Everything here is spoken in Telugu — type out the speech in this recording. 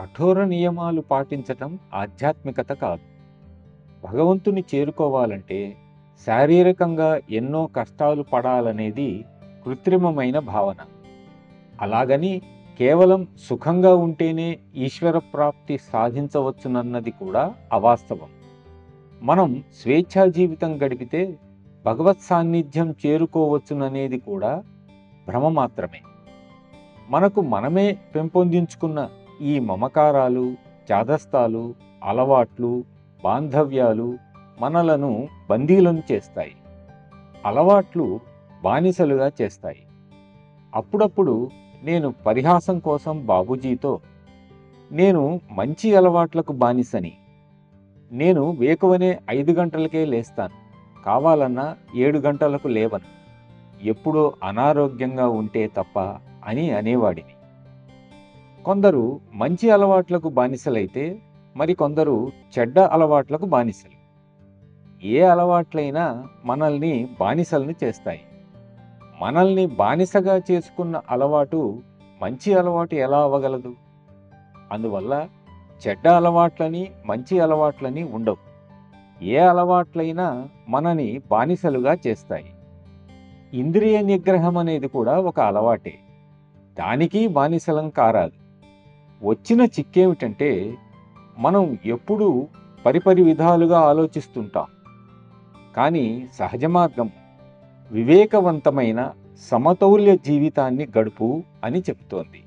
కఠోర నియమాలు పాటించటం ఆధ్యాత్మికత కాదు. భగవంతుని చేరుకోవాలంటే శారీరకంగా ఎన్నో కష్టాలు పడాలనేది కృత్రిమమైన భావన. అలాగని కేవలం సుఖంగా ఉంటేనే ఈశ్వర ప్రాప్తి సాధించవచ్చునన్నది కూడా అవాస్తవం. మనం స్వేచ్ఛా జీవితం గడిపితే భగవత్ సాన్నిధ్యం చేరుకోవచ్చుననేది కూడా భ్రమ మాత్రమే. మనకు మనమే పెంపొందించుకున్న ఈ మమకారాలు, చాదస్తాలు, అలవాట్లు, బాంధవ్యాలు మనలను బందీలను చేస్తాయి. అలవాట్లు బానిసలుగా చేస్తాయి. అప్పుడప్పుడు నేను పరిహాసం కోసం బాబూజీతో, నేను మంచి అలవాట్లకు బానిసని, నేను వేకువనే 5 గంటలకే లేస్తాను, కావాలన్నా 7 గంటలకు లేవను, ఎప్పుడో అనారోగ్యంగా ఉంటే తప్ప అని అనేవాడిని. కొందరు మంచి అలవాట్లకు బానిసలైతే మరికొందరు చెడ్డ అలవాట్లకు బానిసలు. ఏ అలవాట్లైనా మనల్ని బానిసల్ని చేస్తాయి. మనల్ని బానిసగా చేసుకున్న అలవాటు మంచి అలవాటు ఎలా అవ్వగలదు? అందువల్ల చెడ్డ అలవాట్లని, మంచి అలవాట్లని ఉండవు. ఏ అలవాట్లైనా మనని బానిసలుగా చేస్తాయి. ఇంద్రియ నిగ్రహం అనేది కూడా ఒక అలవాటే. దానికి బానిసలం కారాదు. వచ్చిన చిక్కేమిటంటే మనం ఎప్పుడూ పరిపరి విధాలుగా ఆలోచిస్తుంటాం. కానీ సహజ మార్గం వివేకవంతమైన సమతౌల్య జీవితాన్ని గడుపు అని చెప్తోంది.